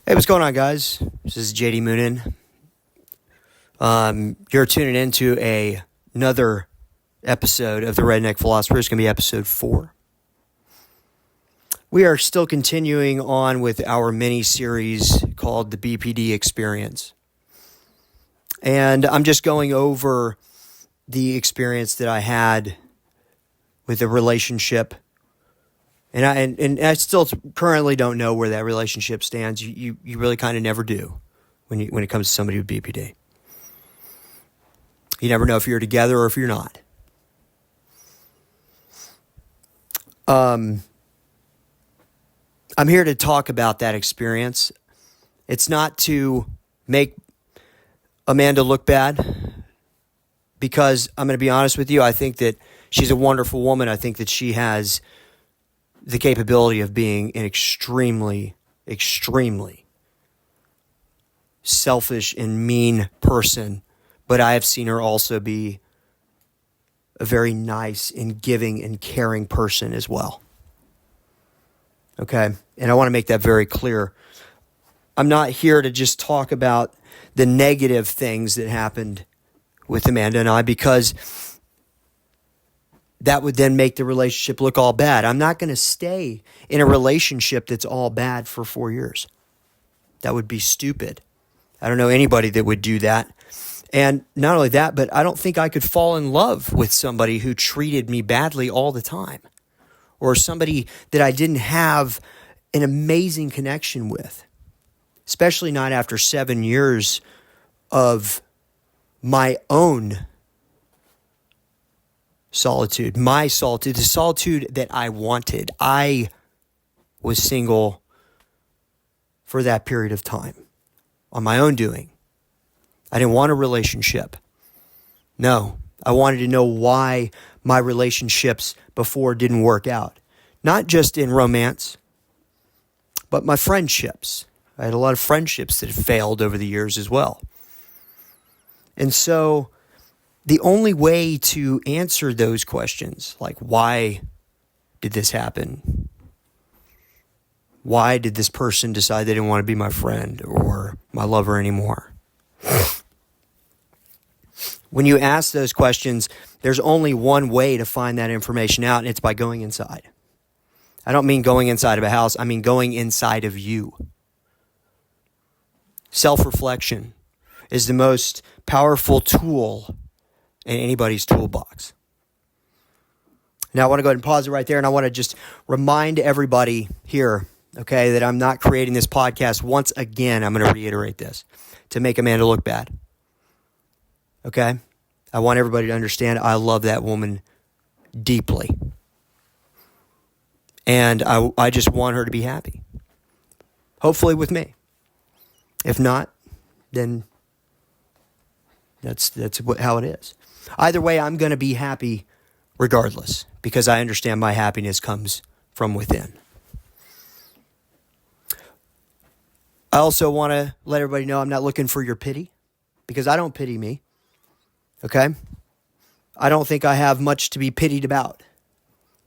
Hey, what's going on, guys? This is JD Moonin. You're tuning into another episode of the Redneck Philosopher. It's going to be episode 4. We are still continuing on with our mini-series called the BPD Experience. And I'm just going over the experience that I had with a relationship. And I still currently don't know where that relationship stands. You really kind of never do when it comes to somebody with BPD. You never know if you're together or if you're not. I'm here to talk about that experience. It's not to make Amanda look bad, because I'm going to be honest with you. I think that she's a wonderful woman. I think that she has the capability of being an extremely, extremely selfish and mean person. But I have seen her also be a very nice and giving and caring person as well. Okay? And I want to make that very clear. I'm not here to just talk about the negative things that happened with Amanda and I, because that would then make the relationship look all bad. I'm not going to stay in a relationship that's all bad for 4 years. That would be stupid. I don't know anybody that would do that. And not only that, but I don't think I could fall in love with somebody who treated me badly all the time, or somebody that I didn't have an amazing connection with, especially not after 7 years of my own solitude, the solitude that I wanted. I was single for that period of time on my own doing. I didn't want a relationship. No, I wanted to know why my relationships before didn't work out. Not just in romance, but my friendships. I had a lot of friendships that had failed over the years as well. And so the only way to answer those questions, like why did this happen? Why did this person decide they didn't want to be my friend or my lover anymore? When you ask those questions, there's only one way to find that information out, and it's by going inside. I don't mean going inside of a house. I mean going inside of you. Self-reflection is the most powerful tool in anybody's toolbox. Now I want to go ahead and pause it right there, and I want to just remind everybody here, okay, that I'm not creating this podcast once again. I'm going to reiterate this to make Amanda look bad. Okay? I want everybody to understand I love that woman deeply. And I just want her to be happy. Hopefully with me. If not, then that's how it is. Either way, I'm going to be happy regardless, because I understand my happiness comes from within. I also want to let everybody know I'm not looking for your pity, because I don't pity me. Okay? I don't think I have much to be pitied about.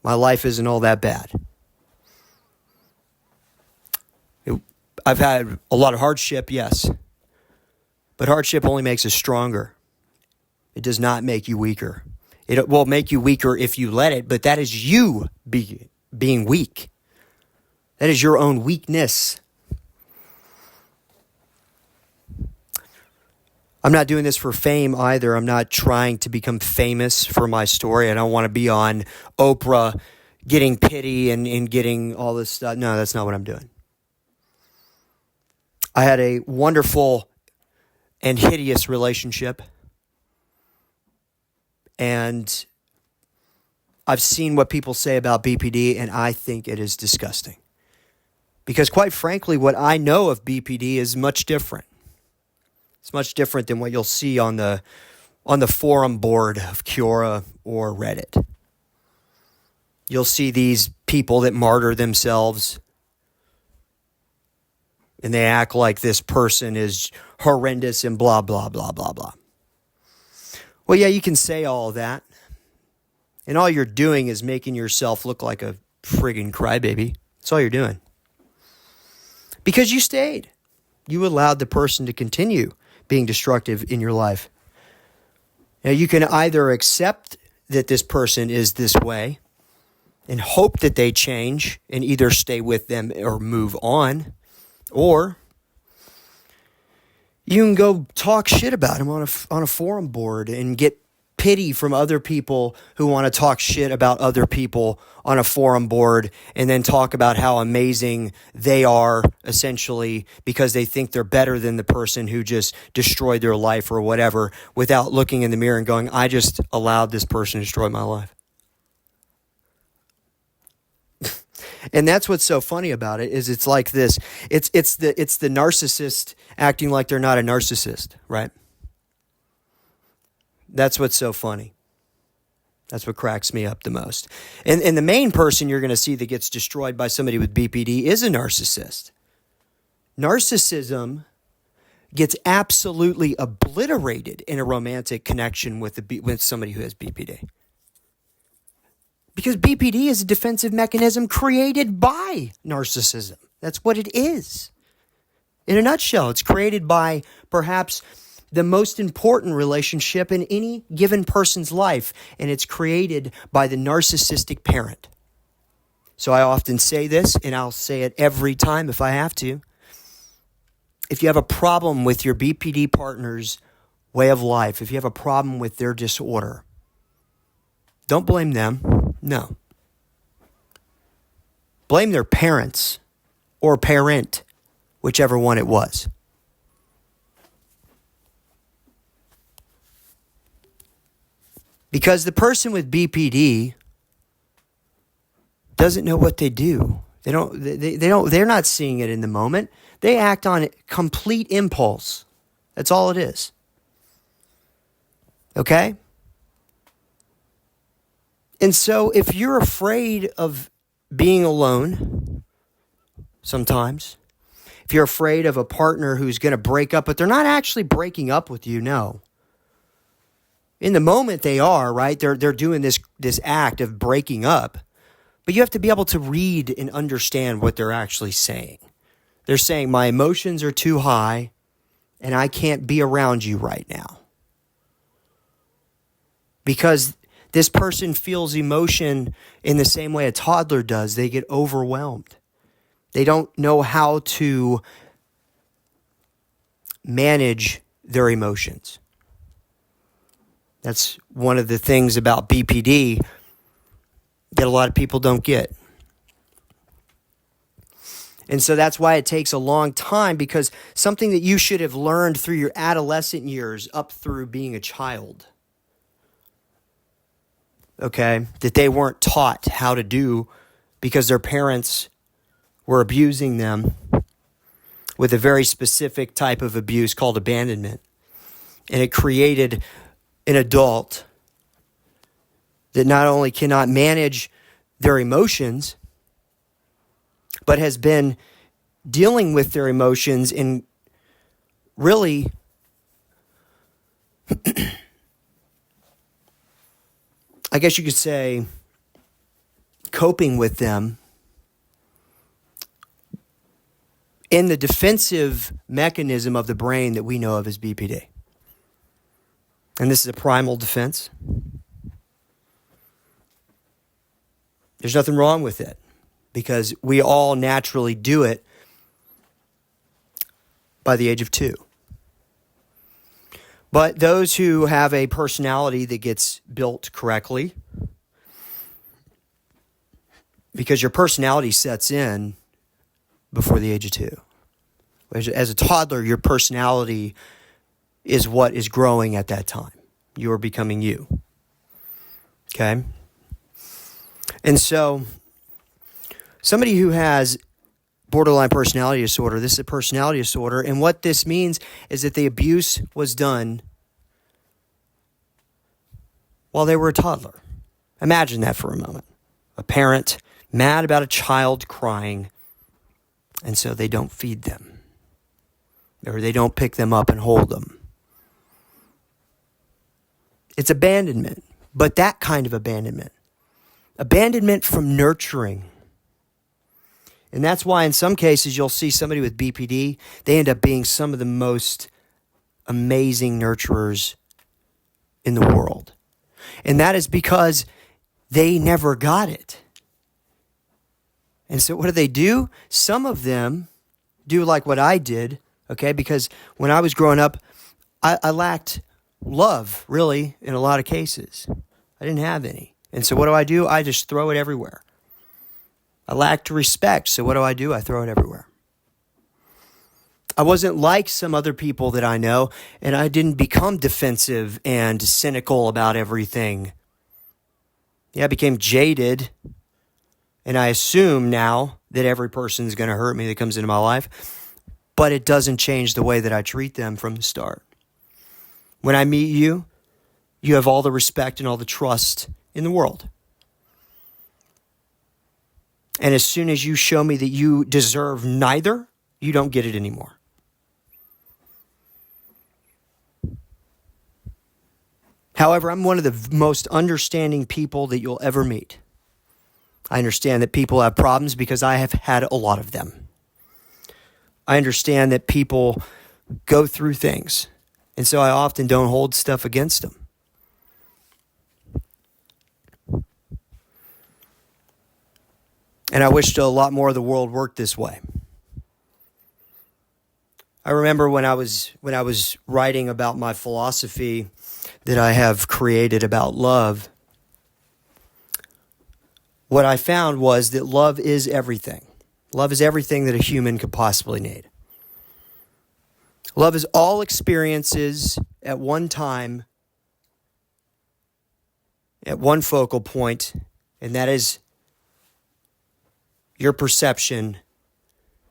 My life isn't all that bad. I've had a lot of hardship, yes. But hardship only makes us stronger. It does not make you weaker. It will make you weaker if you let it, but that is you being weak. That is your own weakness. I'm not doing this for fame either. I'm not trying to become famous for my story. I don't want to be on Oprah getting pity and getting all this stuff. No, that's not what I'm doing. I had a wonderful and hideous relationship. And I've seen what people say about BPD, and I think it is disgusting. Because quite frankly, what I know of BPD is much different. It's much different than what you'll see on the forum board of Quora or Reddit. You'll see these people that martyr themselves, and they act like this person is horrendous and blah, blah, blah, blah, blah. Well, yeah, you can say all that. And all you're doing is making yourself look like a friggin' crybaby. That's all you're doing. Because you stayed. You allowed the person to continue being destructive in your life. Now, you can either accept that this person is this way and hope that they change and either stay with them or move on, or you can go talk shit about them on a forum board and get pity from other people who want to talk shit about other people on a forum board and then talk about how amazing they are, essentially, because they think they're better than the person who just destroyed their life or whatever, without looking in the mirror and going, I just allowed this person to destroy my life. And that's what's so funny about it, is it's like this. It's the narcissist acting like they're not a narcissist, right? That's what's so funny. That's what cracks me up the most. And the main person you're going to see that gets destroyed by somebody with BPD is a narcissist. Narcissism gets absolutely obliterated in a romantic connection with somebody who has BPD. Because BPD is a defensive mechanism created by narcissism. That's what it is. In a nutshell, it's created by perhaps the most important relationship in any given person's life, and it's created by the narcissistic parent. So I often say this, and I'll say it every time if I have to. If you have a problem with your BPD partner's way of life, if you have a problem with their disorder, don't blame them. No. Blame their parents or parent, whichever one it was. Because the person with BPD doesn't know what they do. They're not seeing it in the moment. They act on complete impulse. That's all it is. Okay? And so if you're afraid of being alone sometimes, if you're afraid of a partner who's going to break up, but they're not actually breaking up with you, no. In the moment they are, right? They're doing this act of breaking up. But you have to be able to read and understand what they're actually saying. They're saying, my emotions are too high and I can't be around you right now. Because this person feels emotion in the same way a toddler does. They get overwhelmed. They don't know how to manage their emotions. That's one of the things about BPD that a lot of people don't get. And so that's why it takes a long time, because something that you should have learned through your adolescent years up through being a child, okay, that they weren't taught how to do because their parents were abusing them with a very specific type of abuse called abandonment. And it created an adult that not only cannot manage their emotions, but has been dealing with their emotions in really I guess you could say coping with them in the defensive mechanism of the brain that we know of as BPD. And this is a primal defense. There's nothing wrong with it, because we all naturally do it by the age of 2. But those who have a personality that gets built correctly, because your personality sets in before the age of 2. As a toddler, your personality is what is growing at that time. You are becoming you. Okay? And so, somebody who has borderline personality disorder, this is a personality disorder, and what this means is that the abuse was done while they were a toddler. Imagine that for a moment. A parent mad about a child crying, and so they don't feed them, or they don't pick them up and hold them. It's abandonment, but that kind of abandonment. Abandonment from nurturing. And that's why in some cases you'll see somebody with BPD, they end up being some of the most amazing nurturers in the world. And that is because they never got it. And so what do? Some of them do like what I did, okay? Because when I was growing up, I lacked love, really, in a lot of cases. I didn't have any. And so what do? I just throw it everywhere. I lacked respect, so what do? I throw it everywhere. I wasn't like some other people that I know, and I didn't become defensive and cynical about everything. Yeah, I became jaded, and I assume now that every person's going to hurt me that comes into my life, but it doesn't change the way that I treat them from the start. When I meet you, you have all the respect and all the trust in the world. And as soon as you show me that you deserve neither, you don't get it anymore. However, I'm one of the most understanding people that you'll ever meet. I understand that people have problems because I have had a lot of them. I understand that people go through things, and so I often don't hold stuff against them. And I wish a lot more of the world worked this way. I remember when I was writing about my philosophy that I have created about love, what I found was that love is everything. Love is everything that a human could possibly need. Love is all experiences at one time, at one focal point, and that is your perception,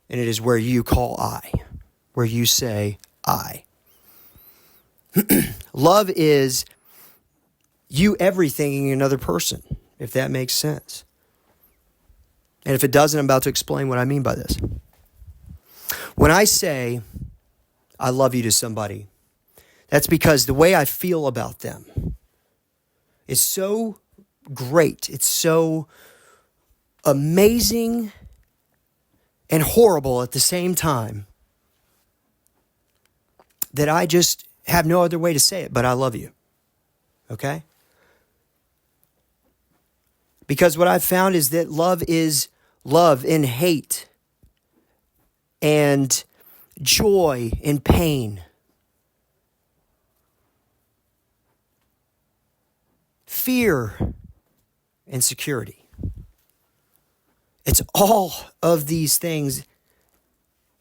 and it is where you call I, where you say I. Love is you everythinging another person, if that makes sense. And if it doesn't, I'm about to explain what I mean by this. When I say I love you to somebody, that's because the way I feel about them is so great. It's so amazing and horrible at the same time that I just have no other way to say it, but I love you. Okay? Because what I've found is that love is love in hate and joy in pain. Fear and security. It's all of these things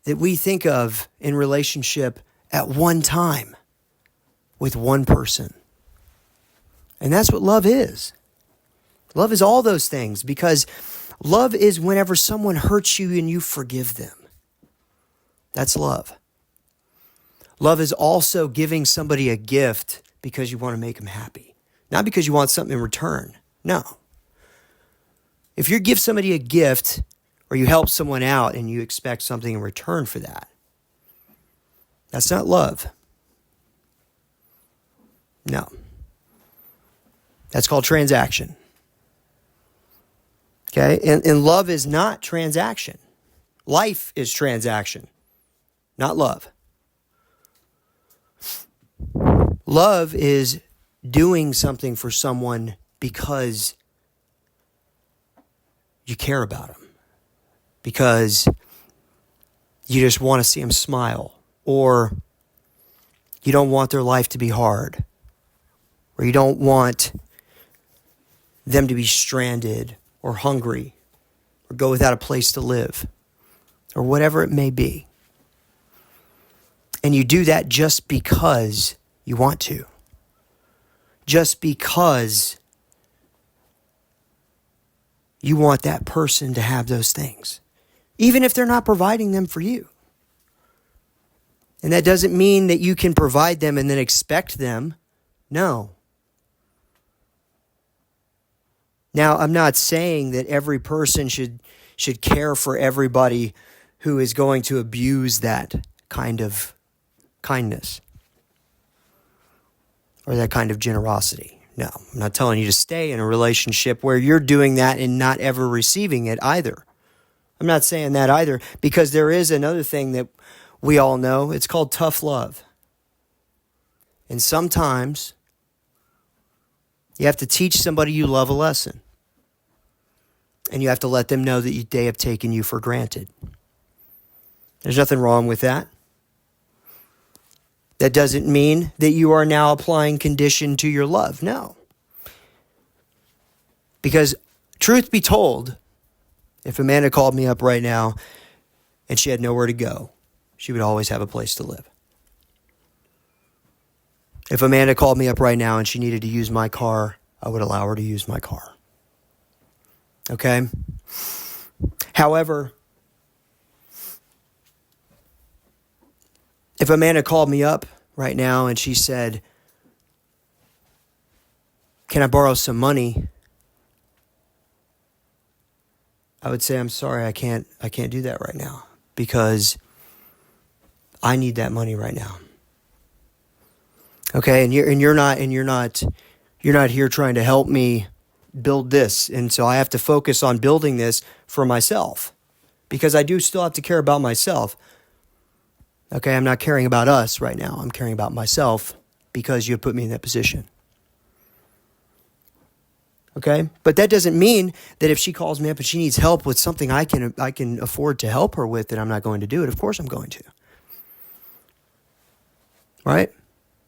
that we think of in relationship at one time with one person. And that's what love is. Love is all those things, because love is whenever someone hurts you and you forgive them. That's love. Love is also giving somebody a gift because you want to make them happy. Not because you want something in return. No. If you give somebody a gift or you help someone out and you expect something in return for that, that's not love. No. That's called transaction. Okay? And love is not transaction. Life is transaction, not love. Love is doing something for someone because you care about them, because you just want to see them smile, or you don't want their life to be hard, or you don't want them to be stranded or hungry or go without a place to live, or whatever it may be. And you do that just because you want to. Just because you want that person to have those things, even if they're not providing them for you. And that doesn't mean that you can provide them and then expect them. No. Now, I'm not saying that every person should care for everybody who is going to abuse that kind of kindness or that kind of generosity. No, I'm not telling you to stay in a relationship where you're doing that and not ever receiving it either. I'm not saying that either, because there is another thing that we all know. It's called tough love. And sometimes you have to teach somebody you love a lesson. And you have to let them know that they have taken you for granted. There's nothing wrong with that. That doesn't mean that you are now applying condition to your love. No. Because truth be told, if Amanda called me up right now and she had nowhere to go, she would always have a place to live. If Amanda called me up right now and she needed to use my car, I would allow her to use my car. Okay? However, if Amanda called me up right now and she said, "Can I borrow some money?" I would say, "I'm sorry, I can't do that right now because I need that money right now." Okay, and you're not here trying to help me build this, and so I have to focus on building this for myself because I do still have to care about myself. Okay, I'm not caring about us right now. I'm caring about myself because you put me in that position. Okay, but that doesn't mean that if she calls me up and she needs help with something I can afford to help her with, that I'm not going to do it. Of course I'm going to. Right?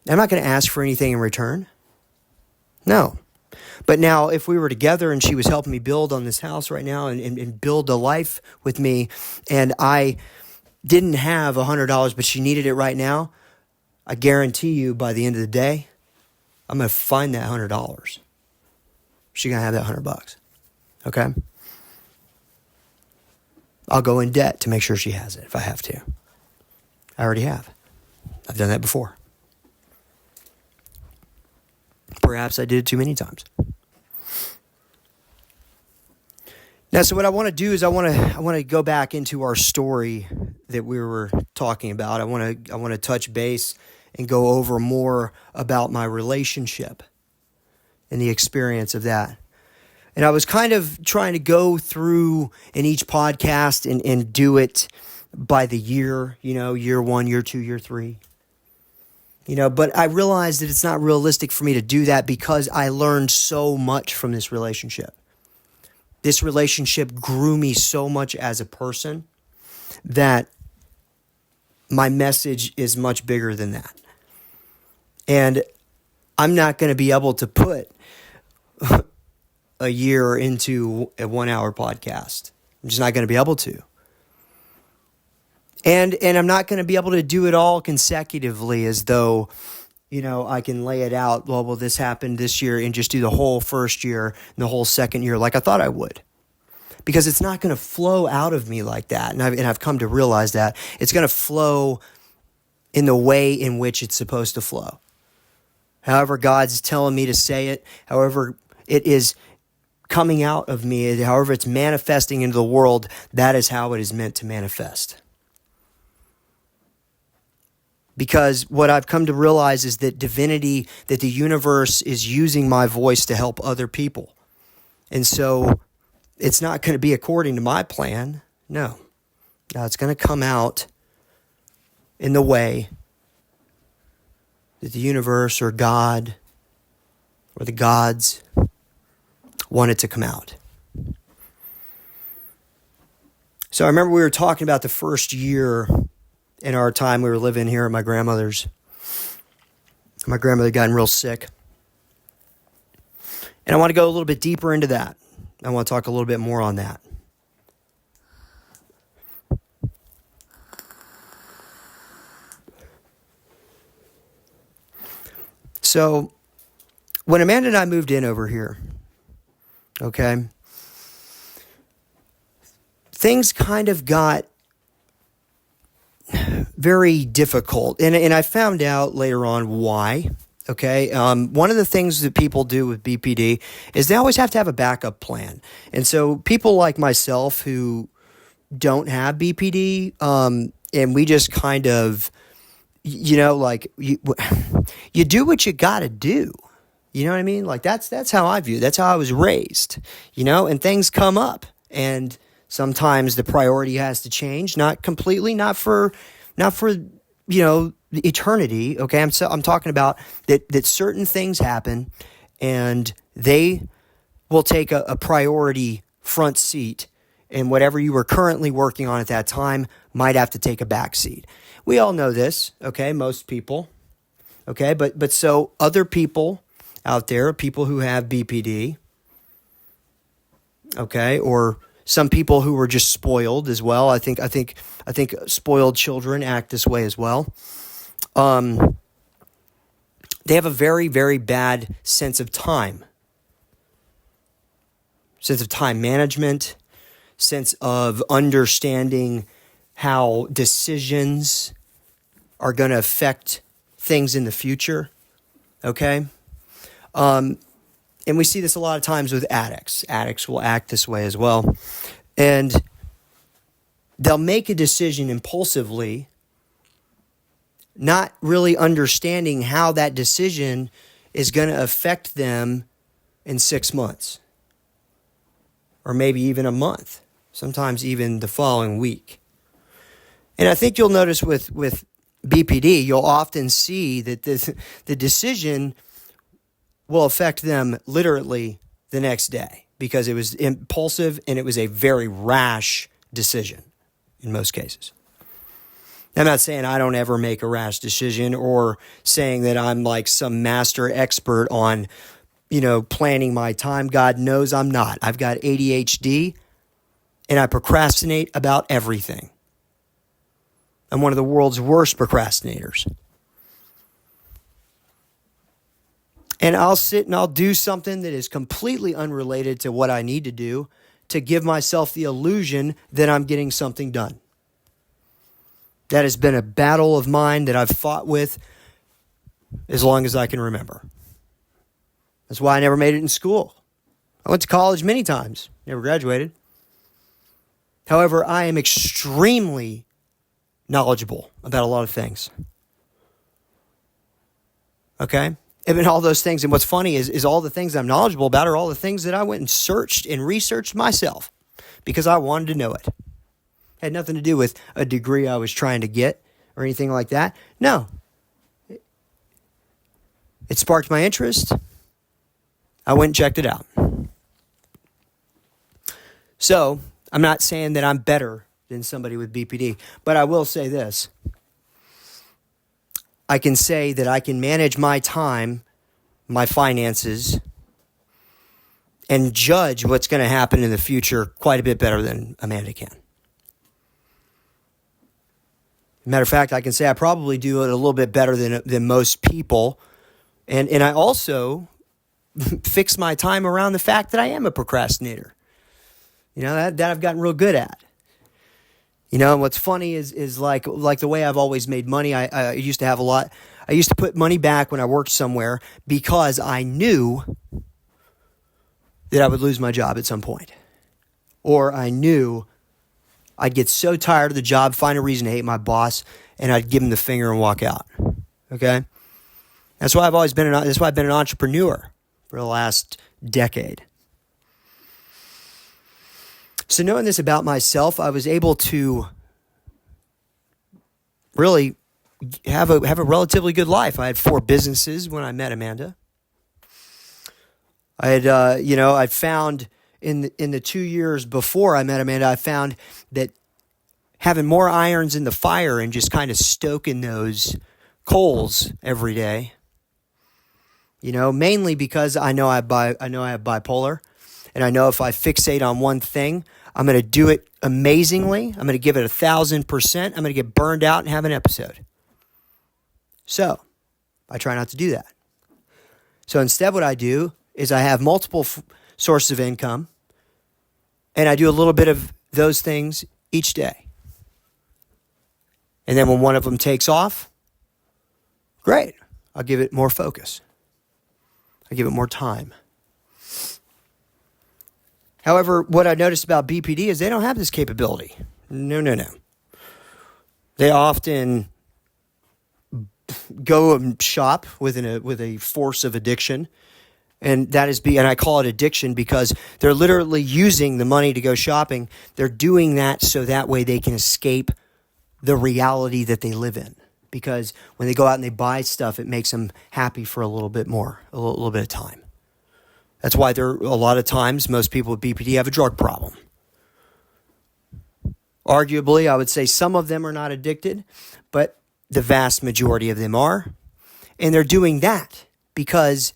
I'm not going to ask for anything in return. No. But now if we were together and she was helping me build on this house right now and build a life with me, and I didn't have $100, but she needed it right now, I guarantee you by the end of the day, I'm going to find that $100. She's going to have that $100. Okay? I'll go in debt to make sure she has it if I have to. I already have. I've done that before. Perhaps I did it too many times. Now, so what I want to do is I want to go back into our story that we were talking about. I want to touch base and go over more about my relationship and the experience of that. And I was kind of trying to go through in each podcast and do it by the year, year 1, year 2, year 3. But I realized that it's not realistic for me to do that because I learned so much from this relationship. This relationship grew me so much as a person that my message is much bigger than that. And I'm not going to be able to put a year into a 1-hour podcast. I'm just not going to be able to. And I'm not going to be able to do it all consecutively as though, I can lay it out. Well, this happened this year and just do the whole first year and the whole second year like I thought I would. Because it's not going to flow out of me like that. And I've come to realize that. It's going to flow in the way in which it's supposed to flow. However God's telling me to say it, however it is coming out of me, however it's manifesting into the world, that is how it is meant to manifest. Because what I've come to realize is that divinity, that the universe is using my voice to help other people. And so it's not going to be according to my plan. No. It's going to come out in the way that the universe or God or the gods want it to come out. So I remember we were talking about the first year in our time we were living here at my grandmother's. My grandmother had gotten real sick. And I want to go a little bit deeper into that. I want to talk a little bit more on that. So, when Amanda and I moved in over here, okay, things kind of got very difficult. And I found out later on why. Okay. One of the things that people do with BPD is they always have to have a backup plan. And so people like myself who don't have BPD, and we just kind of, you do what you got to do. You know what I mean? Like that's how I view it. That's how I was raised, and things come up and Sometimes the priority has to change, not completely, not for eternity. Okay, I'm talking about that certain things happen, and they will take a priority front seat, and whatever you were currently working on at that time might have to take a back seat. We all know this, okay? Most people, okay? But so other people out there, people who have BPD, okay, or some people who were just spoiled as well. I think spoiled children act this way as well. They have a very, very bad sense of time management, sense of understanding how decisions are going to affect things in the future, okay? And we see this a lot of times with addicts. Addicts will act this way as well. And they'll make a decision impulsively, not really understanding how that decision is going to affect them in 6 months. Or maybe even a month, sometimes even the following week. And I think you'll notice with BPD, you'll often see that the decision will affect them literally the next day because it was impulsive and it was a very rash decision in most cases. I'm not saying I don't ever make a rash decision or saying that I'm like some master expert on planning my time. God knows I'm not. I've got ADHD and I procrastinate about everything. I'm one of the world's worst procrastinators. And I'll sit and I'll do something that is completely unrelated to what I need to do to give myself the illusion that I'm getting something done. That has been a battle of mine that I've fought with as long as I can remember. That's why I never made it in school. I went to college many times, never graduated. However, I am extremely knowledgeable about a lot of things. Okay? And all those things. And what's funny is all the things I'm knowledgeable about are all the things that I went and searched and researched myself because I wanted to know it. Had nothing to do with a degree I was trying to get or anything like that. No. It sparked my interest. I went and checked it out. So, I'm not saying that I'm better than somebody with BPD, but I will say this. I can say that I can manage my time, my finances, and judge what's going to happen in the future quite a bit better than Amanda can. Matter of fact, I can say I probably do it a little bit better than most people. And I also fix my time around the fact that I am a procrastinator. That I've gotten real good at. And what's funny is like the way I've always made money. I used to have a lot. I used to put money back when I worked somewhere because I knew that I would lose my job at some point. Or I knew I'd get so tired of the job, find a reason to hate my boss, and I'd give him the finger and walk out. Okay? That's why I've been an entrepreneur for the last decade. So knowing this about myself, I was able to really have a relatively good life. I had 4 businesses when I met Amanda. I had, I found in the 2 years before I met Amanda, I found that having more irons in the fire and just kind of stoking those coals every day, mainly because I know I have bipolar, and I know if I fixate on one thing, I'm going to do it amazingly. I'm going to give it 1,000%. I'm going to get burned out and have an episode. So I try not to do that. So instead what I do is I have multiple sources of income, and I do a little bit of those things each day. And then when one of them takes off, great. I'll give it more focus. I give it more time. However, what I noticed about BPD is they don't have this capability. No. They often go and shop with a force of addiction, And and I call it addiction because they're literally using the money to go shopping. They're doing that so that way they can escape the reality that they live in. Because when they go out and they buy stuff, it makes them happy for a little bit more, a little bit of time. That's why a lot of times most people with BPD have a drug problem. Arguably, I would say some of them are not addicted, but the vast majority of them are. And they're doing that because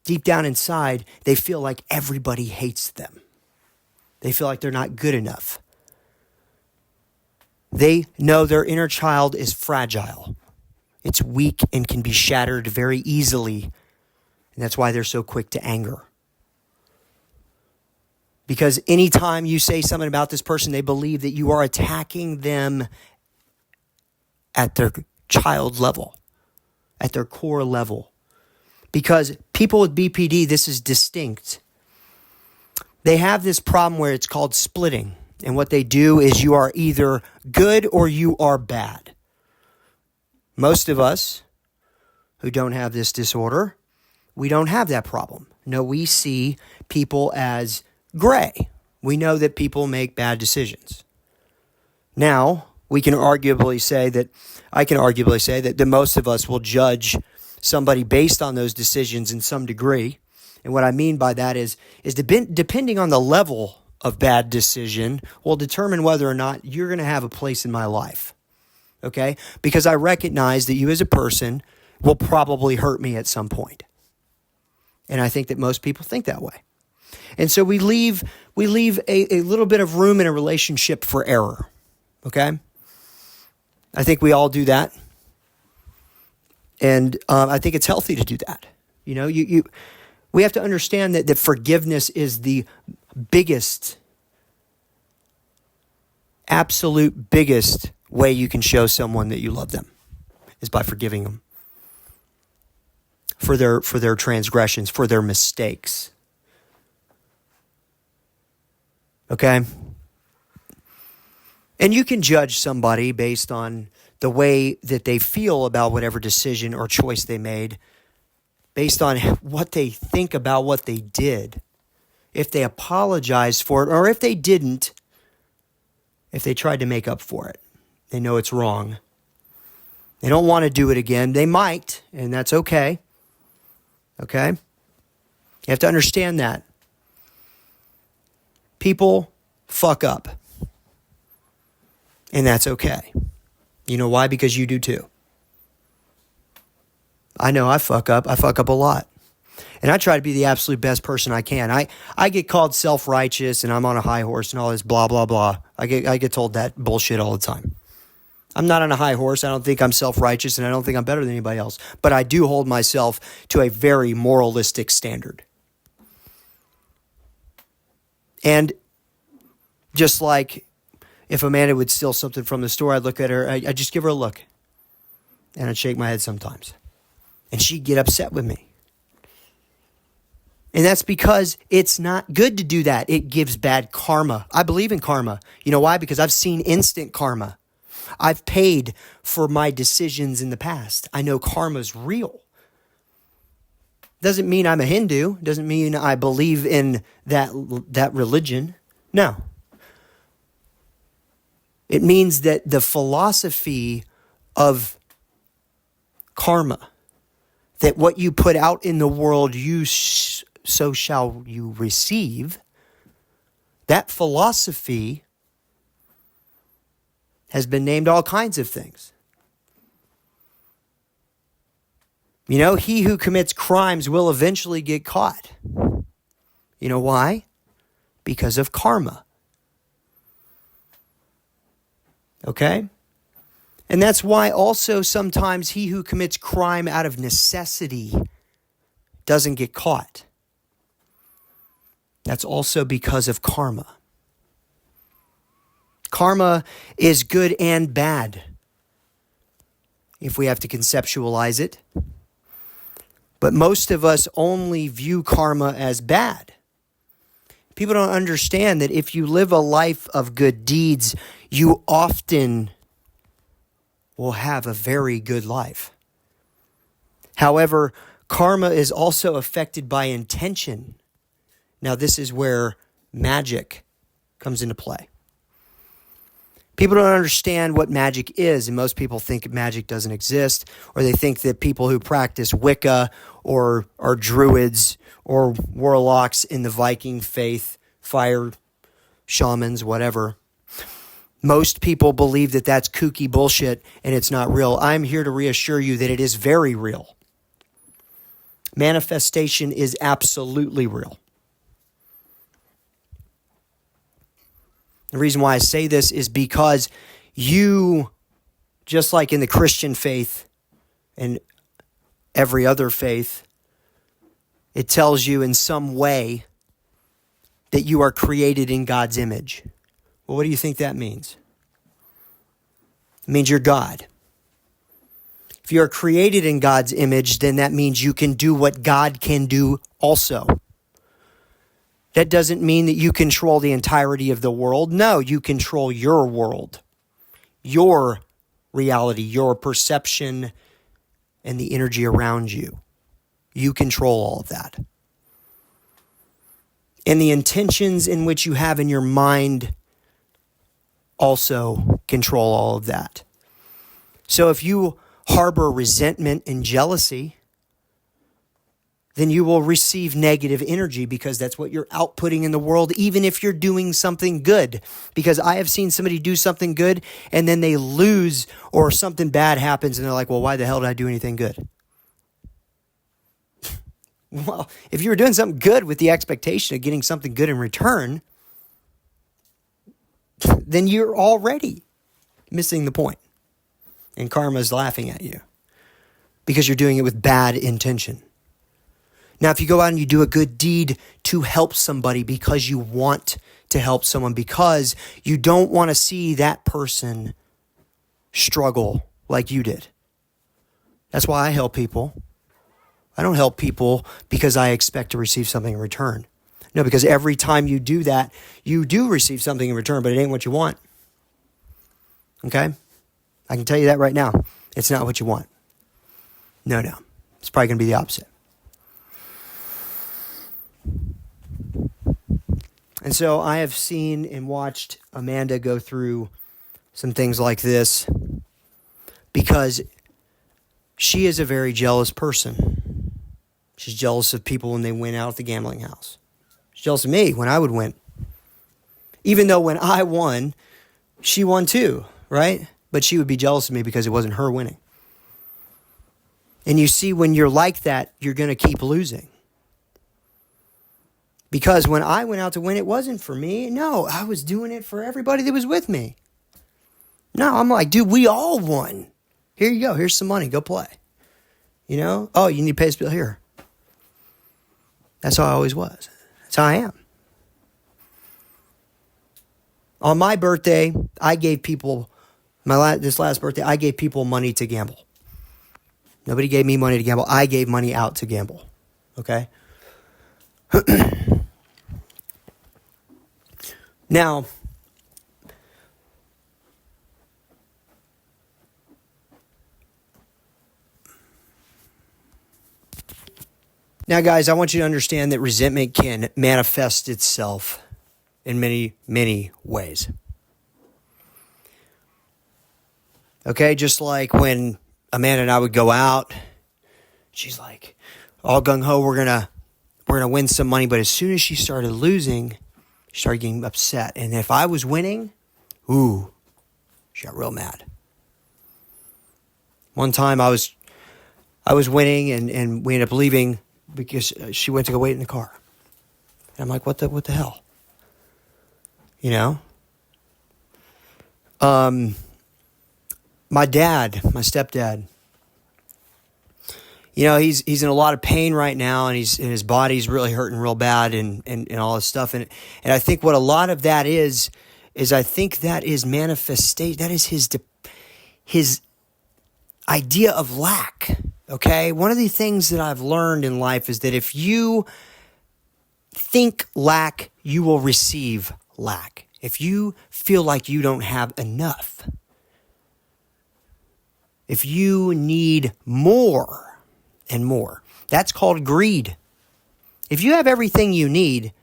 deep down inside, they feel like everybody hates them. They feel like they're not good enough. They know their inner child is fragile. It's weak and can be shattered very easily. And that's why they're so quick to anger. Because anytime you say something about this person, they believe that you are attacking them at their child level, at their core level. Because people with BPD, this is distinct. They have this problem where it's called splitting. And what they do is you are either good or you are bad. Most of us who don't have this disorder, we don't have that problem. No, we see people as gray. We know that people make bad decisions. Now, I can arguably say that most of us will judge somebody based on those decisions in some degree. And what I mean by that is depending on the level of bad decision will determine whether or not you're going to have a place in my life. Okay? Because I recognize that you as a person will probably hurt me at some point. And I think that most people think that way. And so we leave a little bit of room in a relationship for error. Okay? I think we all do that. And I think it's healthy to do that. You know, we have to understand that forgiveness is the biggest, absolute biggest way you can show someone that you love them is by forgiving them for their transgressions, for their mistakes. Okay? And you can judge somebody based on the way that they feel about whatever decision or choice they made, based on what they think about what they did. If they apologized for it, or if they didn't, if they tried to make up for it. They know it's wrong. They don't want to do it again. They might, and that's okay. Okay? You have to understand that. People fuck up. And that's okay. You know why? Because you do too. I know I fuck up. I fuck up a lot. And I try to be the absolute best person I can. I get called self-righteous and I'm on a high horse and all this blah, blah, blah. I get told that bullshit all the time. I'm not on a high horse. I don't think I'm self-righteous and I don't think I'm better than anybody else. But I do hold myself to a very moralistic standard. And just like if Amanda would steal something from the store, I'd look at her, I'd just give her a look. And I'd shake my head sometimes. And she'd get upset with me. And that's because it's not good to do that. It gives bad karma. I believe in karma. You know why? Because I've seen instant karma. I've paid for my decisions in the past. I know karma's real. Doesn't mean I'm a Hindu. Doesn't mean I believe in that religion. No. It means that the philosophy of karma, that what you put out in the world, so shall you receive, that philosophy has been named all kinds of things. You know, he who commits crimes will eventually get caught. You know why? Because of karma. Okay? And that's why also sometimes he who commits crime out of necessity doesn't get caught. That's also because of karma. Karma is good and bad, if we have to conceptualize it. But most of us only view karma as bad. People don't understand that if you live a life of good deeds, you often will have a very good life. However, Karma is also affected by intention. Now, this is where magic comes into play. People don't understand what magic is, and most people think magic doesn't exist, or they think that people who practice Wicca or are druids or warlocks in the Viking faith, fire shamans, whatever. Most people believe that that's kooky bullshit and it's not real. I'm here to reassure you that it is very real. Manifestation is absolutely real. The reason why I say this is because you, just like in the Christian faith and every other faith, it tells you in some way that you are created in God's image. Well, what do you think that means? It means you're God. If you are created in God's image, then that means you can do what God can do also. That doesn't mean that you control the entirety of the world. No, you control your world, your reality, your perception, and the energy around you. You control all of that. And the intentions in which you have in your mind also control all of that. So if you harbor resentment and jealousy, then you will receive negative energy because that's what you're outputting in the world, even if you're doing something good. Because I have seen somebody do something good and then they lose or something bad happens and they're like, well, why the hell did I do anything good? Well, if you were doing something good with the expectation of getting something good in return, then you're already missing the point. And karma is laughing at you because you're doing it with bad intention. Now, if you go out and you do a good deed to help somebody because you want to help someone, because you don't want to see that person struggle like you did. That's why I help people. I don't help people because I expect to receive something in return. No, because every time you do that, you do receive something in return, but it ain't what you want. Okay? I can tell you that right now. It's not what you want. No. It's probably going to be the opposite. And so I have seen and watched Amanda go through some things like this because she is a very jealous person. She's jealous of people when they win out at the gambling house. She's jealous of me when I would win. Even though when I won, she won too, right? But she would be jealous of me because it wasn't her winning. And you see, when you're like that, you're going to keep losing. Because when I went out to win, it wasn't for me. No, I was doing it for everybody that was with me. No, I'm like, dude, we all won. Here you go. Here's some money. Go play. You know? Oh, you need to pay this bill here. That's how I always was. That's how I am. On my birthday, I gave people, this last birthday, I gave people money to gamble. Nobody gave me money to gamble. I gave money out to gamble. Okay? Now, guys, I want you to understand that resentment can manifest itself in many, many ways. Okay, just like when Amanda and I would go out, she's like, all gung-ho, we're gonna win some money. But as soon as she started losing, she started getting upset. And if I was winning, she got real mad. One time I was winning and we ended up leaving because she went to go wait in the car. And I'm like, what the hell? You know? My stepdad, you know, he's in a lot of pain right now, and his body's really hurting real bad and all this stuff. And I think what a lot of that is I think that is manifestation. That is his idea of lack. Okay. One of the things that I've learned in life is that if you think lack, you will receive lack. If you feel like you don't have enough, if you need more, and more. That's called greed. If you have everything you need,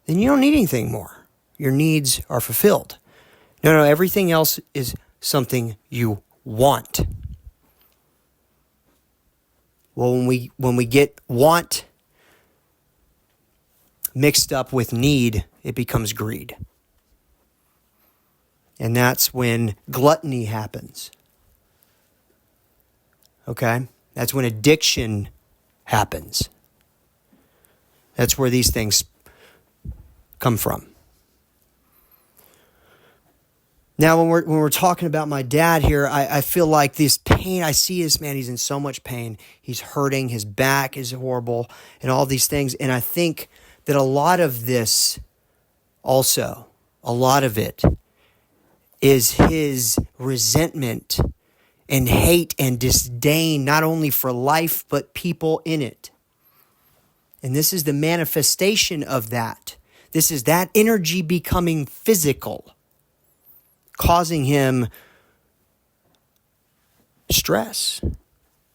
then you don't need anything more. Your needs are fulfilled. No, everything else is something you want. Well, when we get want mixed up with need, it becomes greed. And that's when gluttony happens. Okay? That's when addiction happens. That's where these things come from. Now, when we're talking about my dad here, I feel like this pain, I see this man, he's in so much pain. He's hurting, his back is horrible, and all these things. And I think that a lot of this also, a lot of it is his resentment and hate and disdain, not only for life, but people in it. And this is the manifestation of that. This is that energy becoming physical, causing him stress.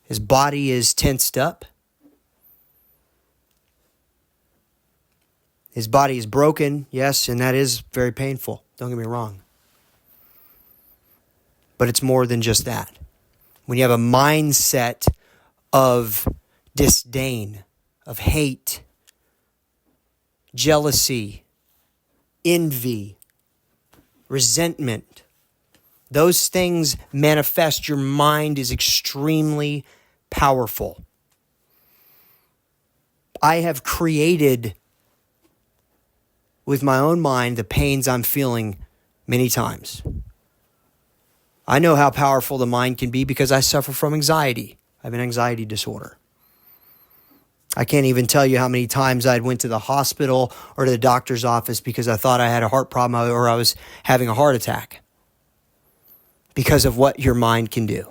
His body is tensed up. His body is broken, yes, and that is very painful. Don't get me wrong. But it's more than just that. When you have a mindset of disdain, of hate, jealousy, envy, resentment, those things manifest. Your mind is extremely powerful. I have created with my own mind the pains I'm feeling many times. I know how powerful the mind can be because I suffer from anxiety. I have an anxiety disorder. I can't even tell you how many times I went to the hospital or to the doctor's office because I thought I had a heart problem or I was having a heart attack because of what your mind can do.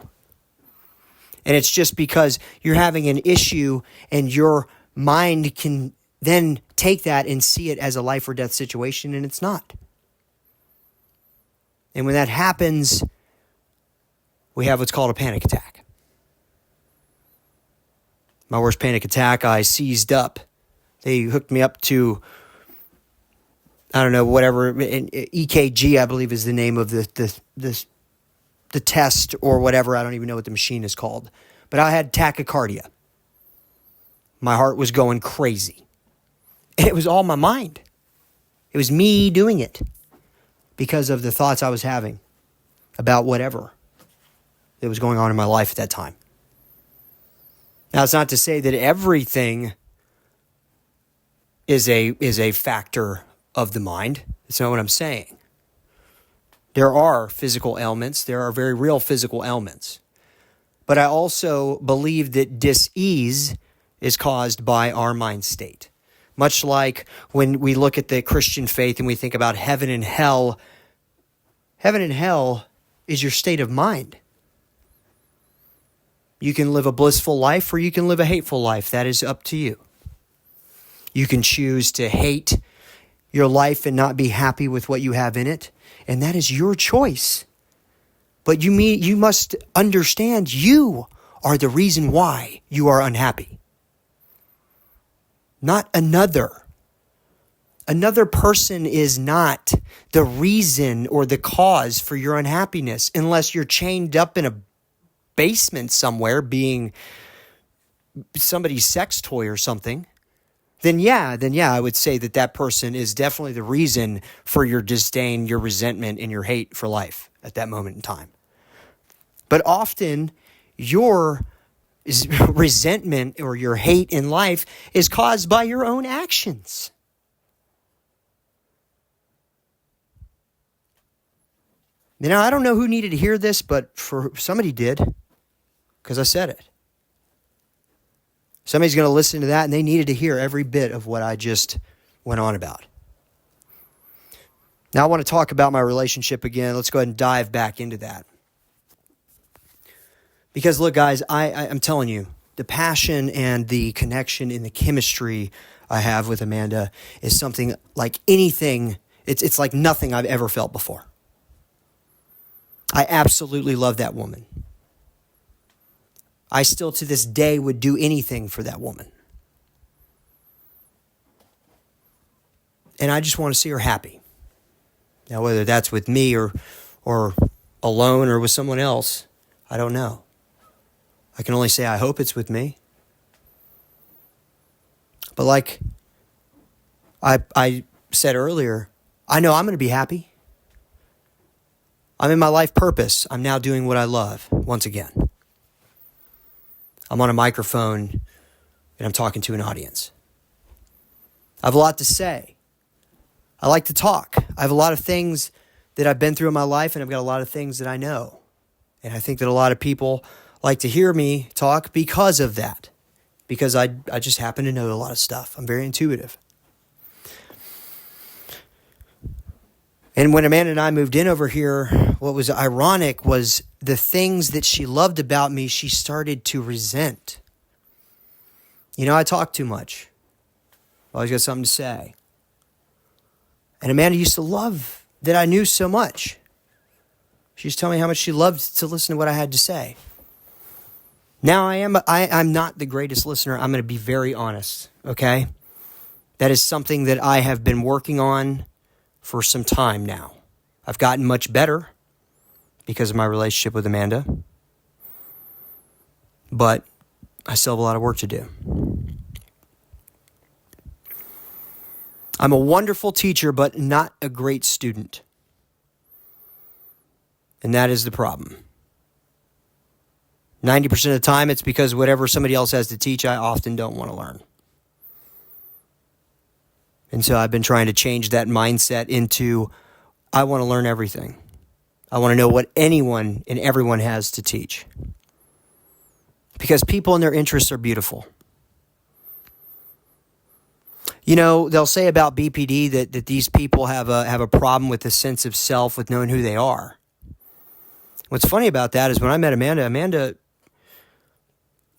And it's just because you're having an issue and your mind can then take that and see it as a life or death situation, and it's not. And when that happens, we have what's called a panic attack. My worst panic attack, I seized up. They hooked me up to, I don't know, whatever, EKG, I believe is the name of the test or whatever. I don't even know what the machine is called. But I had tachycardia. My heart was going crazy. And it was all my mind. It was me doing it because of the thoughts I was having about whatever that was going on in my life at that time. Now, it's not to say that everything is a factor of the mind. That's not what I'm saying. There are physical ailments. There are very real physical ailments. But I also believe that dis-ease is caused by our mind state. Much like when we look at the Christian faith and we think about heaven and hell is your state of mind. You can live a blissful life or you can live a hateful life. That is up to you. You can choose to hate your life and not be happy with what you have in it, and that is your choice. But you must understand you are the reason why you are unhappy. Not another. Another person is not the reason or the cause for your unhappiness unless you're chained up in a basement somewhere being somebody's sex toy or something. Then yeah, I would say that person is definitely the reason for your disdain, your resentment, and your hate for life at that moment in time. But often your resentment or your hate in life is caused by your own actions. Now, I don't know who needed to hear this, but for somebody did, because I said it. Somebody's going to listen to that, and they needed to hear every bit of what I just went on about. Now, I want to talk about my relationship again. Let's go ahead and dive back into that. Because look, guys, I'm telling you, the passion and the connection and the chemistry I have with Amanda is something like anything. It's like nothing I've ever felt before. I absolutely love that woman. I still to this day would do anything for that woman. And I just want to see her happy. Now, whether that's with me or alone or with someone else, I don't know. I can only say I hope it's with me. But like I said earlier, I know I'm going to be happy. I'm in my life purpose. I'm now doing what I love once again. I'm on a microphone and I'm talking to an audience. I have a lot to say. I like to talk. I have a lot of things that I've been through in my life, and I've got a lot of things that I know. And I think that a lot of people like to hear me talk because of that. Because I just happen to know a lot of stuff. I'm very intuitive. And when Amanda and I moved in over here, what was ironic was the things that she loved about me, she started to resent. You know, I talk too much. I always got something to say. And Amanda used to love that I knew so much. She used to tell me how much she loved to listen to what I had to say. Now I'm not the greatest listener. I'm going to be very honest, okay? That is something that I have been working on for some time now. I've gotten much better because of my relationship with Amanda. But I still have a lot of work to do. I'm a wonderful teacher, but not a great student. And that is the problem. 90% of the time, it's because whatever somebody else has to teach, I often don't want to learn. And so I've been trying to change that mindset into, I want to learn everything. I want to know what anyone and everyone has to teach. Because people and their interests are beautiful. You know, they'll say about BPD that these people have a problem with the sense of self, with knowing who they are. What's funny about that is when I met Amanda,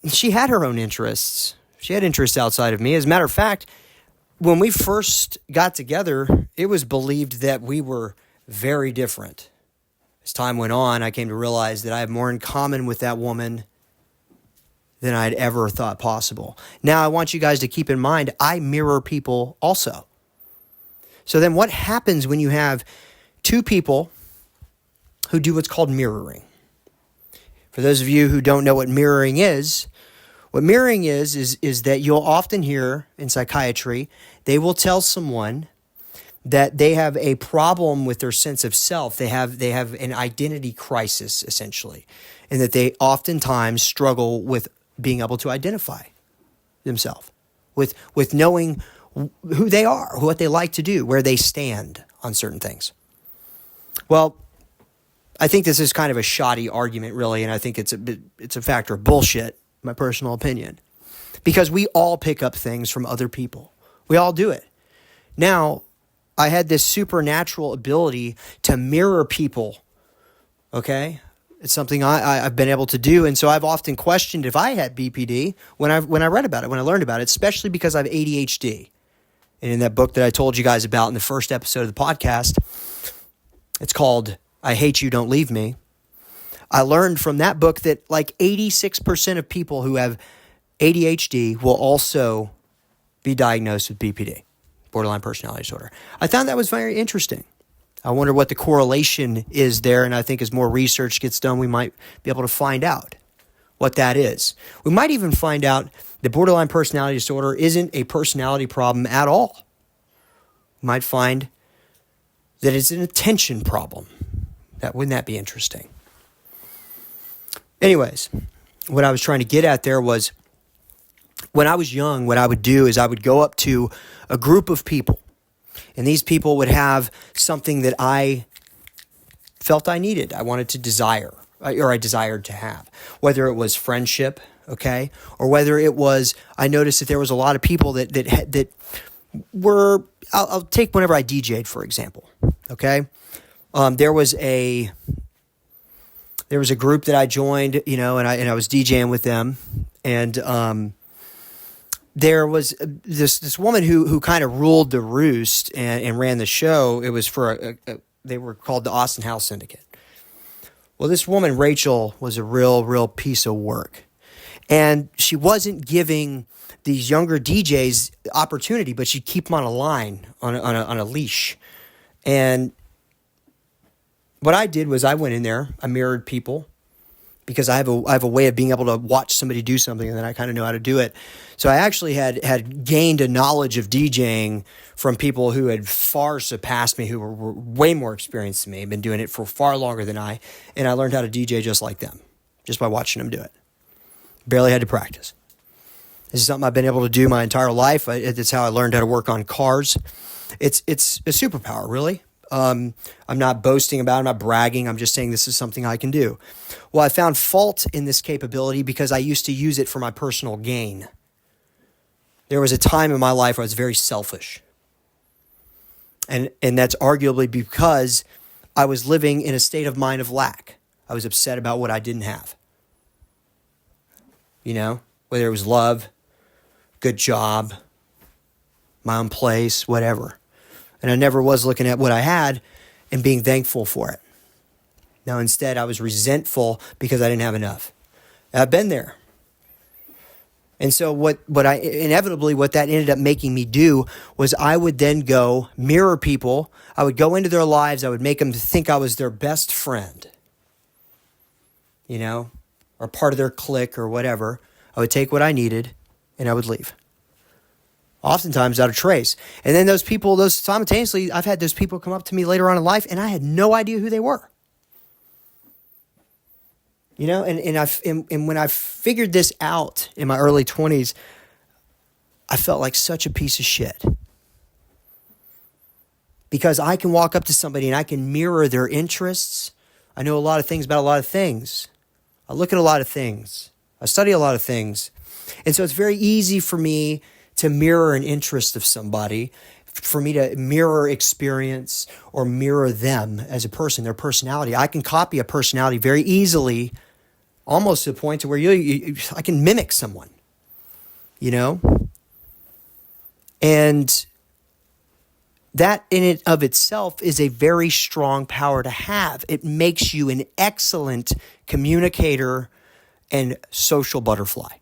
she had her own interests. She had interests outside of me. As a matter of fact, when we first got together, it was believed that we were very different. As time went on, I came to realize that I have more in common with that woman than I'd ever thought possible. Now, I want you guys to keep in mind, I mirror people also. So then what happens when you have two people who do what's called mirroring? For those of you who don't know what mirroring is that you'll often hear in psychiatry, they will tell someone that they have a problem with their sense of self. They have an identity crisis, essentially, and that they oftentimes struggle with being able to identify themselves, with knowing who they are, what they like to do, where they stand on certain things. Well, I think this is kind of a shoddy argument, really, and I think it's a factor of bullshit, my personal opinion, because we all pick up things from other people. We all do it. Now, I had this supernatural ability to mirror people, okay? It's something I've been able to do, and so I've often questioned if I had BPD when I read about it, when I learned about it, especially because I have ADHD. And in that book that I told you guys about in the first episode of the podcast, it's called I Hate You, Don't Leave Me. I learned from that book that like 86% of people who have ADHD will also be diagnosed with BPD, borderline personality disorder. I found that was very interesting. I wonder what the correlation is there, and I think as more research gets done, we might be able to find out what that is. We might even find out that borderline personality disorder isn't a personality problem at all. We might find that it's an attention problem. Wouldn't that be interesting? Anyways, what I was trying to get at there was, when I was young, what I would do is I would go up to a group of people, and these people would have something that I felt I needed, I wanted to desire, or I desired to have, whether it was friendship, okay, or whether it was, I noticed that there was a lot of people that were, I'll take whenever I DJ'd, for example, okay. There was a group that I joined, you know, and I was DJing with them, and there was this woman who kind of ruled the roost and ran the show. It was for they were called the Austin House Syndicate. Well, this woman, Rachel, was a real piece of work. And she wasn't giving these younger DJs opportunity, but she'd keep them on a line, on a leash. And what I did was I went in there, I mirrored people, because I have a way of being able to watch somebody do something, and then I kind of know how to do it. So I actually had gained a knowledge of DJing from people who had far surpassed me, who were way more experienced than me, been doing it for far longer than I, and I learned how to DJ just like them, just by watching them do it. Barely had to practice. This is something I've been able to do my entire life. It's how I learned how to work on cars. It's a superpower, really. I'm not boasting about it. I'm not bragging. I'm just saying this is something I can do. Well, I found fault in this capability because I used to use it for my personal gain. There was a time in my life where I was very selfish. And that's arguably because I was living in a state of mind of lack. I was upset about what I didn't have. You know, whether it was love, good job, my own place, whatever. And I never was looking at what I had and being thankful for it. Now, instead, I was resentful because I didn't have enough. And I've been there. And so what that ended up making me do was I would then go mirror people. I would go into their lives. I would make them think I was their best friend, you know, or part of their clique or whatever. I would take what I needed and I would leave. Oftentimes out of trace. And then those simultaneously, I've had those people come up to me later on in life and I had no idea who they were. You know, and when I figured this out in my early 20s, I felt like such a piece of shit. Because I can walk up to somebody and I can mirror their interests. I know a lot of things about a lot of things. I look at a lot of things. I study a lot of things. And so it's very easy for me to mirror an interest of somebody, for me to mirror experience or mirror them as a person, their personality. I can copy a personality very easily, almost to the point to where I can mimic someone, you know? And that in and of itself is a very strong power to have. It makes you an excellent communicator and social butterfly.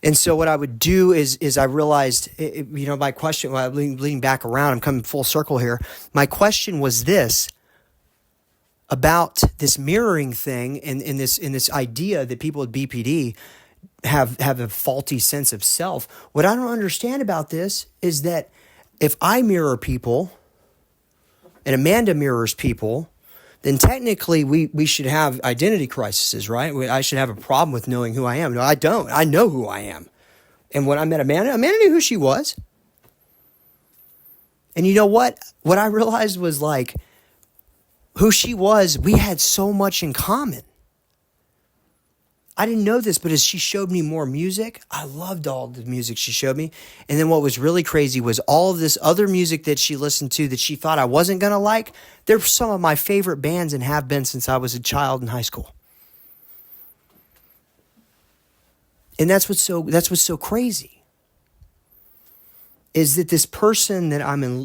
And so what I would do is I realized, you know, my question, well, leaning back around, I'm coming full circle here. My question was this, about this mirroring thing and in this idea that people with BPD have a faulty sense of self. What I don't understand about this is that if I mirror people and Amanda mirrors people, then technically we should have identity crises, right? I should have a problem with knowing who I am. No, I don't. I know who I am. And when I met Amanda knew who she was. And you know what? What I realized was like, who she was, we had so much in common. I didn't know this, but as she showed me more music, I loved all the music she showed me. And then what was really crazy was all of this other music that she listened to that she thought I wasn't going to like. They're some of my favorite bands and have been since I was a child in high school. And that's what's so crazy. Is that this person that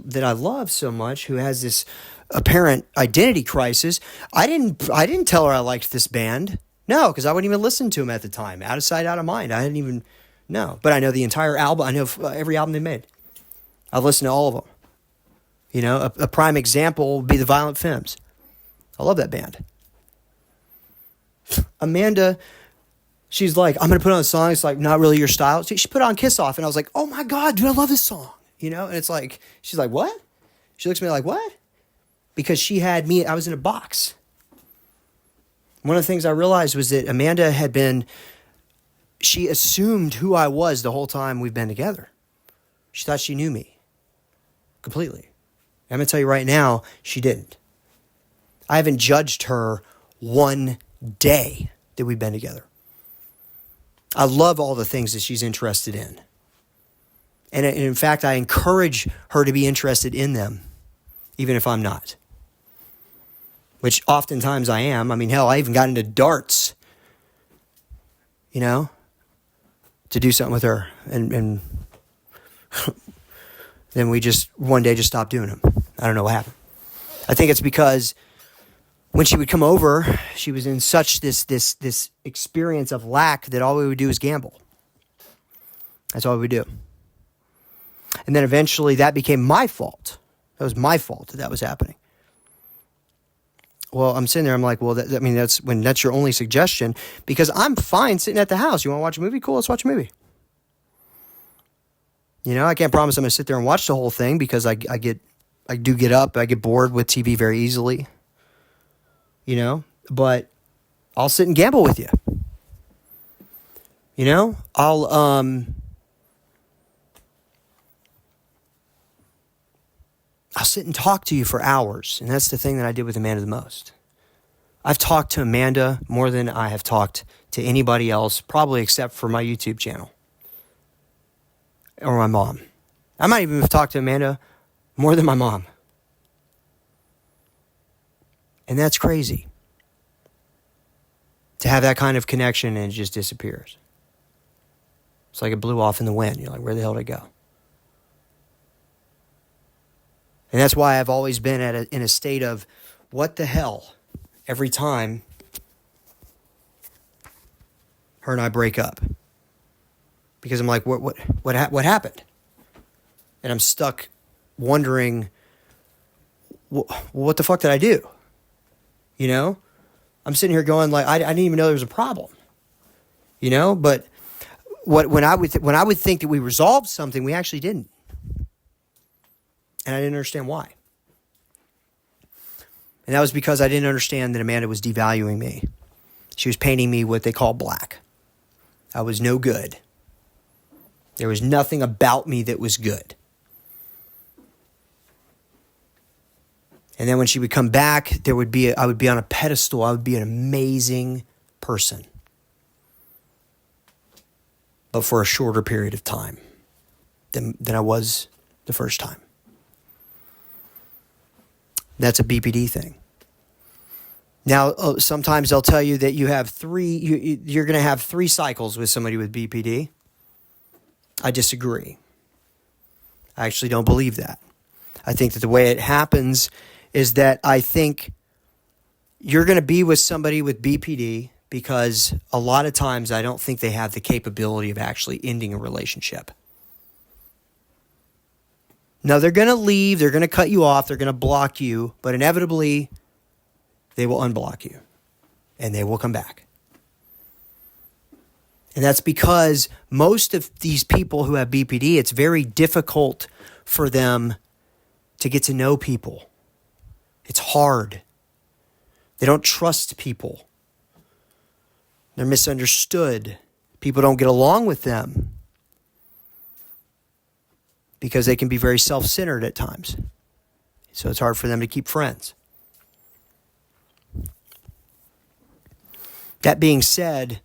that I love so much, who has this apparent identity crisis, I didn't tell her I liked this band. No, because I wouldn't even listen to them at the time. Out of sight, out of mind. I didn't even know. But I know the entire album. I know every album they made. I've listened to all of them. You know, a prime example would be the Violent Femmes. I love that band. Amanda, she's like, I'm going to put on a song. It's like not really your style. She put on Kiss Off. And I was like, oh my God, dude, I love this song. You know, and it's like, she's like, what? She looks at me like, what? Because she had me, I was in a box. One of the things I realized was that Amanda she assumed who I was the whole time we've been together. She thought she knew me completely. I'm going to tell you right now, she didn't. I haven't judged her one day that we've been together. I love all the things that she's interested in. And in fact, I encourage her to be interested in them, even if I'm not. Which oftentimes I am. I mean, hell, I even got into darts, you know, to do something with her. And then we just, one day just stopped doing them. I don't know what happened. I think it's because when she would come over, she was in such this experience of lack that all we would do is gamble. That's all we would do. And then eventually that became my fault. That was my fault that was happening. Well, I'm sitting there, I'm like, well, that's your only suggestion, because I'm fine sitting at the house. You want to watch a movie? Cool, let's watch a movie. You know, I can't promise I'm going to sit there and watch the whole thing, because I do get up, I get bored with TV very easily. You know, but I'll sit and gamble with you. You know, I'll sit and talk to you for hours. And that's the thing that I did with Amanda the most. I've talked to Amanda more than I have talked to anybody else, probably except for my YouTube channel. Or my mom. I might even have talked to Amanda more than my mom. And that's crazy. To have that kind of connection and it just disappears. It's like it blew off in the wind. You're like, where the hell did it go? And that's why I've always been in a state of, what the hell, every time her and I break up. Because I'm like, what happened? And I'm stuck wondering, what the fuck did I do? You know? I'm sitting here going like, I didn't even know there was a problem. You know? But when I would think that we resolved something, we actually didn't. And I didn't understand why. And that was because I didn't understand that Amanda was devaluing me. She was painting me what they call black. I was no good. There was nothing about me that was good. And then when she would come back, I would be on a pedestal. I would be an amazing person. But for a shorter period of time than I was the first time. That's a BPD thing. Now, sometimes they'll tell you that you're going to have 3 cycles with somebody with BPD. I disagree. I actually don't believe that. I think that the way it happens is that I think you're going to be with somebody with BPD because a lot of times I don't think they have the capability of actually ending a relationship. No, they're going to leave, they're going to cut you off, they're going to block you, but inevitably they will unblock you and they will come back. And that's because most of these people who have BPD, it's very difficult for them to get to know people. It's hard. They don't trust people. They're misunderstood. People don't get along with them because they can be very self-centered at times. So it's hard for them to keep friends. That being said,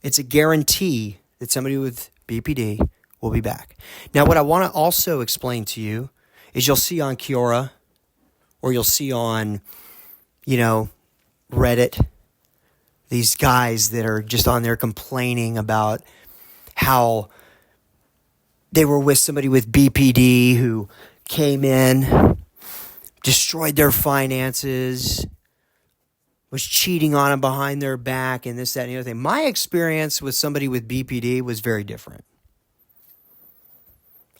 it's a guarantee that somebody with BPD will be back. Now, what I want to also explain to you is you'll see on Quora or you'll see on, Reddit, these guys that are just on there complaining about how they were with somebody with BPD who came in, destroyed their finances, was cheating on them behind their back and this, that, and the other thing. My experience with somebody with BPD was very different.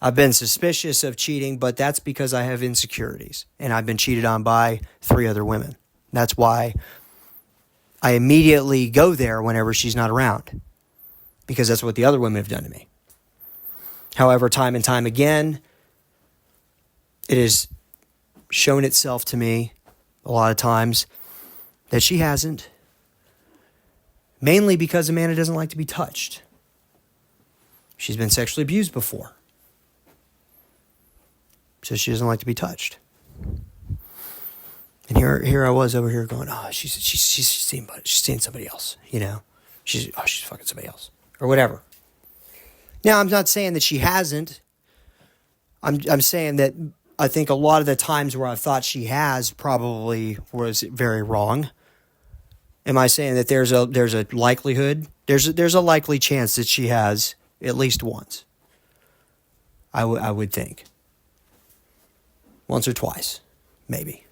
I've been suspicious of cheating, but that's because I have insecurities. And I've been cheated on by 3 other women. That's why I immediately go there whenever she's not around. Because that's what the other women have done to me. However, time and time again, it has shown itself to me a lot of times that she hasn't. Mainly because Amanda doesn't like to be touched. She's been sexually abused before. So she doesn't like to be touched. And here I was over here going, she's seeing somebody else, She's fucking somebody else. Or whatever. Now, I'm not saying that she hasn't. I'm saying that I think a lot of the times where I've thought she has probably was very wrong. Am I saying that there's a likelihood? There's a likely chance that she has at least once. I would think. Once or twice, maybe.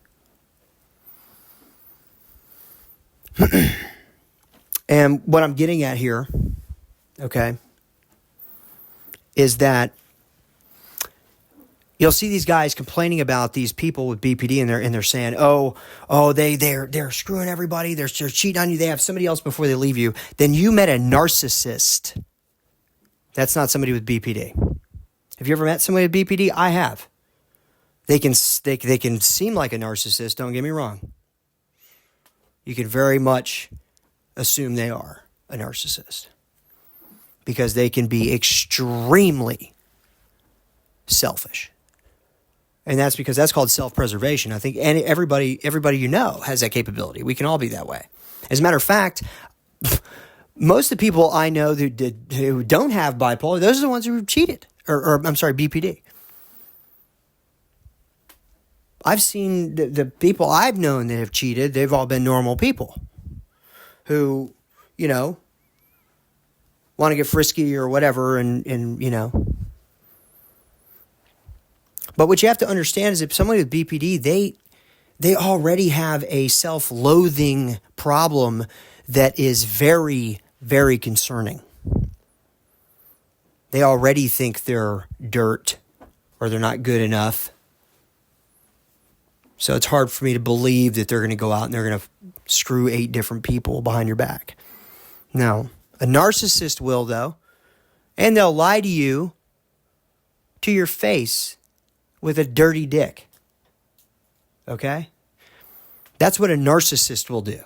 And what I'm getting at here, okay, is that you'll see these guys complaining about these people with BPD, and they're saying, they're screwing everybody, they're cheating on you, they have somebody else before they leave you. Then you met a narcissist. That's not somebody with BPD. Have you ever met somebody with BPD? I have. They can seem like a narcissist, don't get me wrong. You can very much assume they are a narcissist because they can be extremely selfish. And that's because that's called self-preservation. I think everybody you know has that capability. We can all be that way. As a matter of fact, most of the people I know who don't have bipolar, those are the ones who cheated. Or BPD. I've seen the people I've known that have cheated, they've all been normal people who, want to get frisky or whatever and. But what you have to understand is if somebody with BPD, they already have a self-loathing problem that is very, very concerning. They already think they're dirt or they're not good enough. So it's hard for me to believe that they're going to go out and they're going to screw 8 different people behind your back. No. A narcissist will, though. And they'll lie to you to your face with a dirty dick. Okay? That's what a narcissist will do.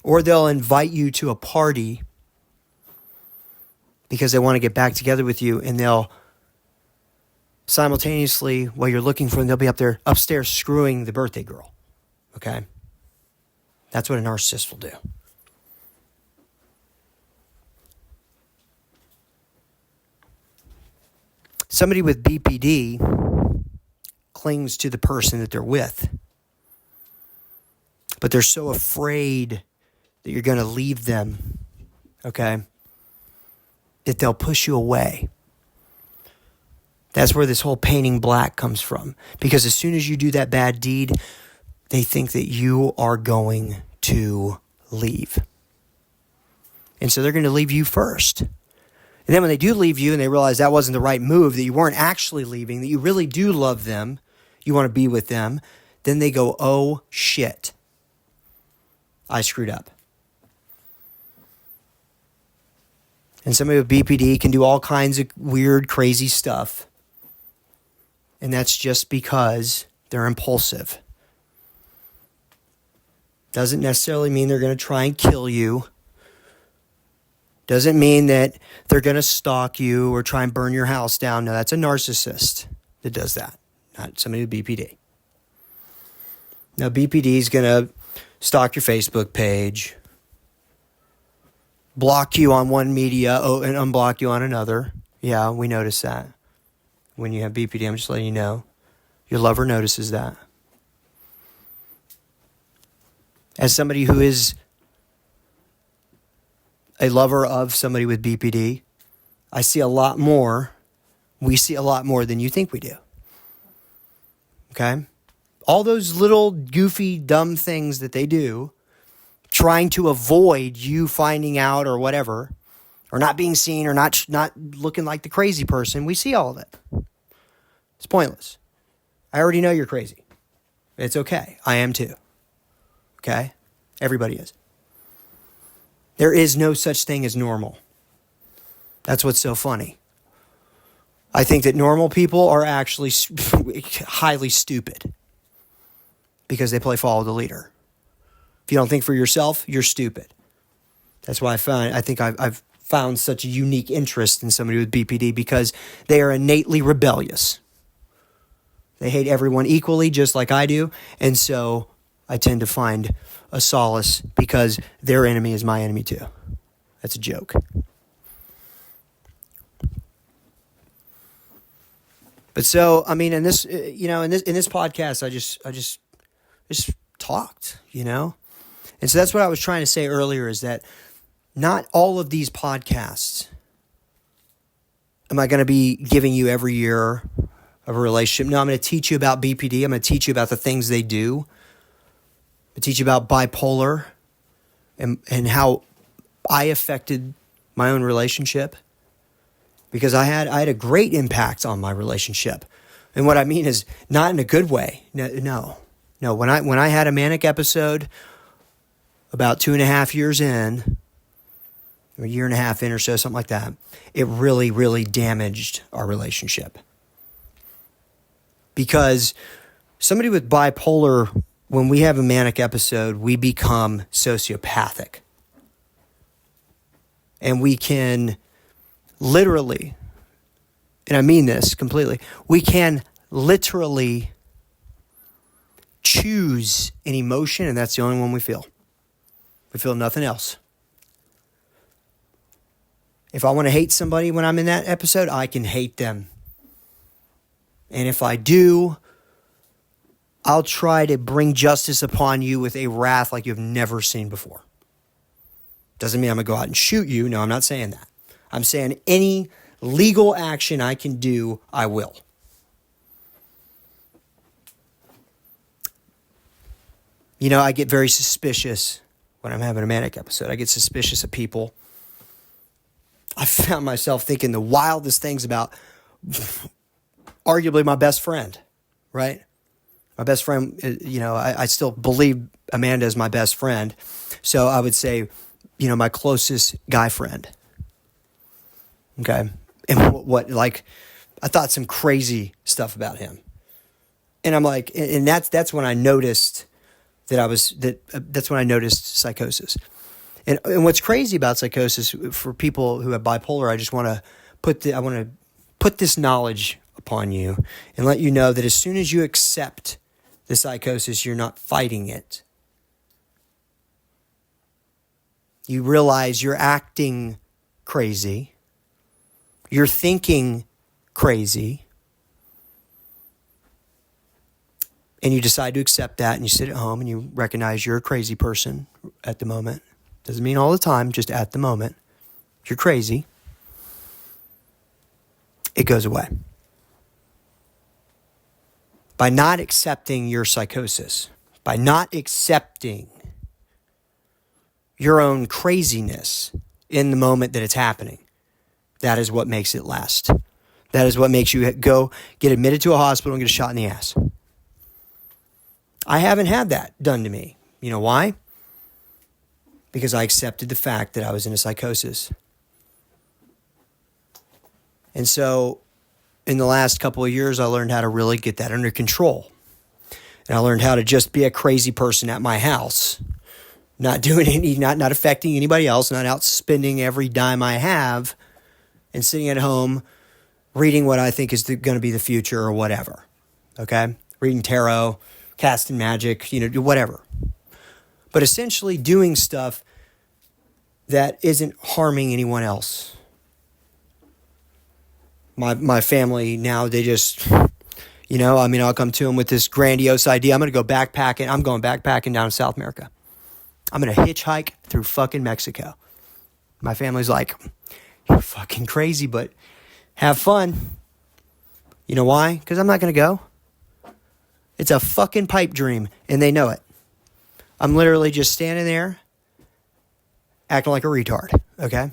Or they'll invite you to a party because they want to get back together with you, and they'll simultaneously, while you're looking for them, they'll be upstairs screwing the birthday girl. Okay? That's what a narcissist will do. Somebody with BPD clings to the person that they're with, but they're so afraid that you're going to leave them, okay, that they'll push you away. That's where this whole painting black comes from. Because as soon as you do that bad deed, they think that you are going to leave. And so they're going to leave you first. And then when they do leave you and they realize that wasn't the right move, that you weren't actually leaving, that you really do love them, you want to be with them, then they go, oh shit, I screwed up. And somebody with BPD can do all kinds of weird, crazy stuff. And that's just because they're impulsive. Doesn't necessarily mean they're going to try and kill you. Doesn't mean that they're going to stalk you or try and burn your house down. No, that's a narcissist that does that, not somebody with BPD. Now, BPD is going to stalk your Facebook page, block you on one media and unblock you on another. Yeah, we notice that. When you have BPD, I'm just letting you know. Your lover notices that. As somebody who is a lover of somebody with BPD, I see a lot more. We see a lot more than you think we do. Okay? All those little goofy, dumb things that they do, trying to avoid you finding out or whatever, or not being seen or not looking like the crazy person, we see all of it. It's pointless. I already know you're crazy. It's okay. I am too. Okay? Everybody is. There is no such thing as normal. That's what's so funny. I think that normal people are actually highly stupid because they play follow the leader. If you don't think for yourself, you're stupid. That's why I think I've found such a unique interest in somebody with BPD because they are innately rebellious. They hate everyone equally, just like I do. And so I tend to find a solace because their enemy is my enemy too. That's a joke. But so, I mean, in this podcast, I just talked, And so that's what I was trying to say earlier is that not all of these podcasts am I going to be giving you every year of a relationship. No, I'm going to teach you about BPD. I'm going to teach you about the things they do. I teach about bipolar and how I affected my own relationship, because I had a great impact on my relationship. And what I mean is not in a good way. No. When I had a manic episode about 2.5 years in, or a year and a half in or so, something like that, it really, really damaged our relationship. Because somebody with bipolar, when we have a manic episode, we become sociopathic. And we can literally, and I mean this completely, we can literally choose an emotion, and that's the only one we feel. We feel nothing else. If I want to hate somebody when I'm in that episode, I can hate them. And if I do, I'll try to bring justice upon you with a wrath like you've never seen before. Doesn't mean I'm going to go out and shoot you. No, I'm not saying that. I'm saying any legal action I can do, I will. You know, I get very suspicious when I'm having a manic episode. I get suspicious of people. I found myself thinking the wildest things about arguably my best friend, right? My best friend, you know, I still believe Amanda is my best friend. So I would say, you know, my closest guy friend. Okay. And what like, I thought some crazy stuff about him. And I'm like, and that's when I noticed that's when I noticed psychosis. And what's crazy about psychosis for people who have bipolar, I just want to put this knowledge upon you and let you know that as soon as you accept the psychosis, you're not fighting it. You realize you're acting crazy. You're thinking crazy. And you decide to accept that, and you sit at home and you recognize you're a crazy person at the moment. Doesn't mean all the time, just at the moment. You're crazy. It goes away. By not accepting your psychosis, by not accepting your own craziness in the moment that it's happening, that is what makes it last. That is what makes you go get admitted to a hospital and get a shot in the ass. I haven't had that done to me. You know why? Because I accepted the fact that I was in a psychosis. And so in the last couple of years, I learned how to really get that under control. And I learned how to just be a crazy person at my house, not affecting anybody else, not out spending every dime I have, and sitting at home reading what I think is going to be the future or whatever. Okay? Reading tarot, casting magic, whatever. But essentially doing stuff that isn't harming anyone else. My family now, they just, I'll come to them with this grandiose idea. I'm going to go backpacking. I'm going backpacking down in South America. I'm going to hitchhike through fucking Mexico. My family's like, you're fucking crazy, but have fun. You know why? Because I'm not going to go. It's a fucking pipe dream, and they know it. I'm literally just standing there acting like a retard, okay?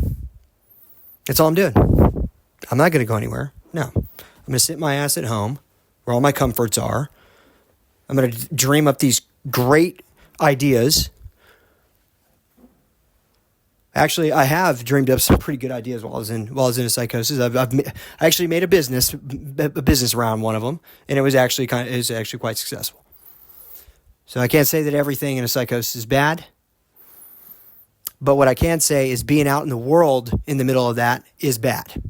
That's all I'm doing. I'm not going to go anywhere. No. I'm going to sit my ass at home where all my comforts are. I'm going to dream up these great ideas. Actually, I have dreamed up some pretty good ideas while I was in a psychosis. I actually made a business around one of them, and it was actually quite successful. So I can't say that everything in a psychosis is bad, but what I can say is being out in the world in the middle of that is bad.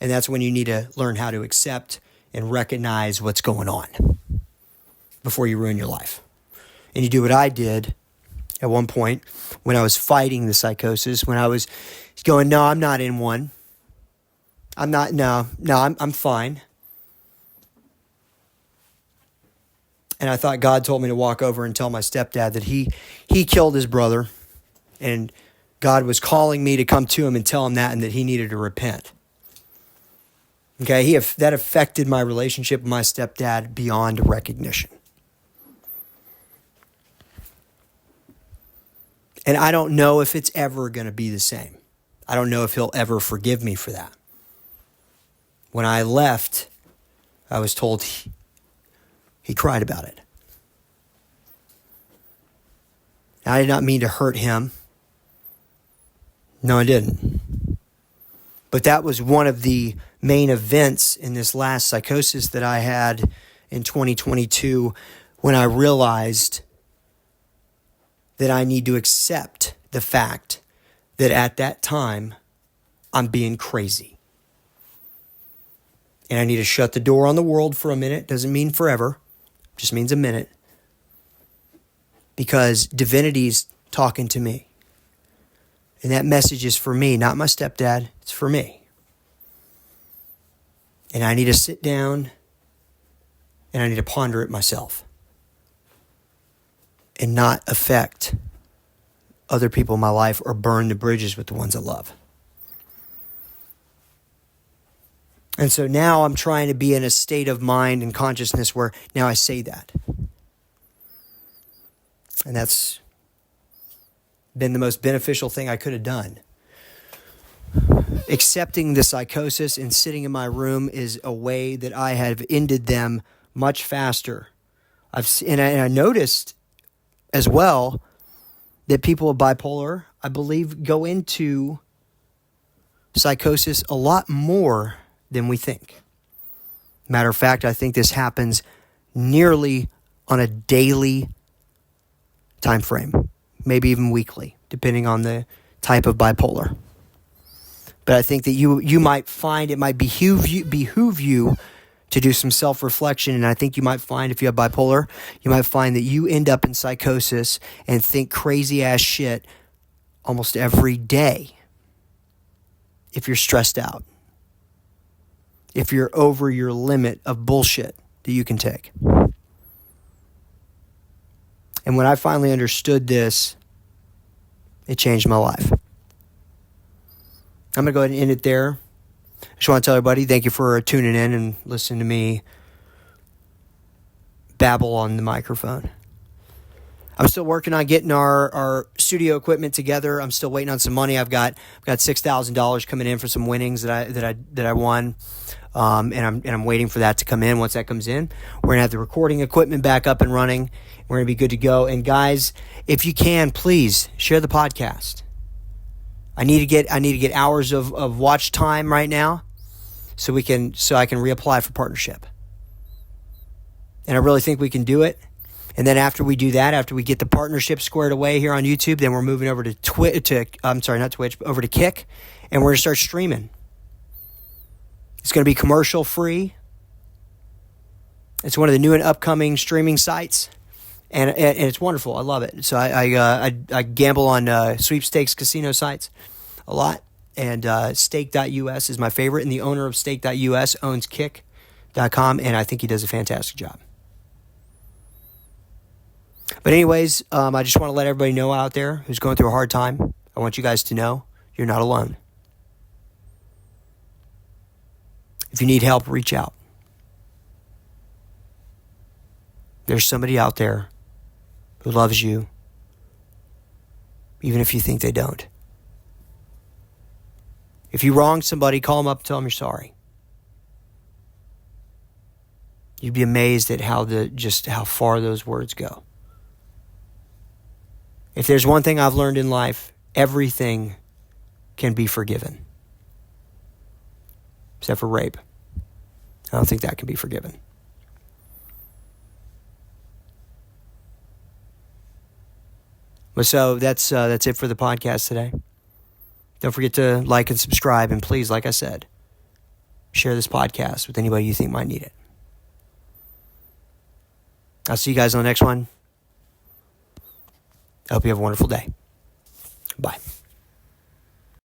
And that's when you need to learn how to accept and recognize what's going on before you ruin your life. And you do what I did at one point when I was fighting the psychosis, when I was going, no, I'm not in one. I'm fine. And I thought God told me to walk over and tell my stepdad that he killed his brother, and God was calling me to come to him and tell him that, and that he needed to repent. Okay, that affected my relationship with my stepdad beyond recognition. And I don't know if it's ever going to be the same. I don't know if he'll ever forgive me for that. When I left, I was told he cried about it. I did not mean to hurt him. No, I didn't. But that was one of the main events in this last psychosis that I had in 2022, when I realized that I need to accept the fact that at that time, I'm being crazy. And I need to shut the door on the world for a minute. Doesn't mean forever. Just means a minute. Because divinity's talking to me. And that message is for me, not my stepdad. It's for me. And I need to sit down and I need to ponder it myself. And not affect other people in my life or burn the bridges with the ones I love. And so now I'm trying to be in a state of mind and consciousness where now I say that. And that's been the most beneficial thing I could have done. Accepting the psychosis and sitting in my room is a way that I have ended them much faster. I noticed as well that people with bipolar, I believe, go into psychosis a lot more than we think. Matter of fact, I think this happens nearly on a daily time frame, maybe even weekly, depending on the type of bipolar. But I think that you might find it might behoove you to do some self-reflection, and I think you might find, if you have bipolar, you might find that you end up in psychosis and think crazy ass shit almost every day if you're stressed out, if you're over your limit of bullshit that you can take. And when I finally understood this, it changed my life. I'm going to go ahead and end it there. I just want to tell everybody, thank you for tuning in and listening to me babble on the microphone. I'm still working on getting our studio equipment together. I'm still waiting on some money. I've got $6,000 coming in for some winnings that I won, and I'm waiting for that to come in. Once that comes in, we're gonna have the recording equipment back up and running. We're gonna be good to go. And guys, if you can, please share the podcast. I need to get hours of watch time right now, so I can reapply for partnership. And I really think we can do it. And then after we do that, after we get the partnership squared away here on YouTube, then we're moving over to over to Kick, and we're going to start streaming. It's going to be commercial free. It's one of the new and upcoming streaming sites, and it's wonderful. I love it. So I gamble on sweepstakes casino sites a lot, and Stake.us is my favorite, and the owner of Stake.us owns Kick.com, and I think he does a fantastic job. But anyways, I just want to let everybody know out there who's going through a hard time. I want you guys to know you're not alone. If you need help, reach out. There's somebody out there who loves you, even if you think they don't. If you wrong somebody, call them up and tell them you're sorry. You'd be amazed at how far those words go. If there's one thing I've learned in life, everything can be forgiven. Except for rape. I don't think that can be forgiven. But so that's it for the podcast today. Don't forget to like and subscribe, and please, like I said, share this podcast with anybody you think might need it. I'll see you guys on the next one. I hope you have a wonderful day. Bye.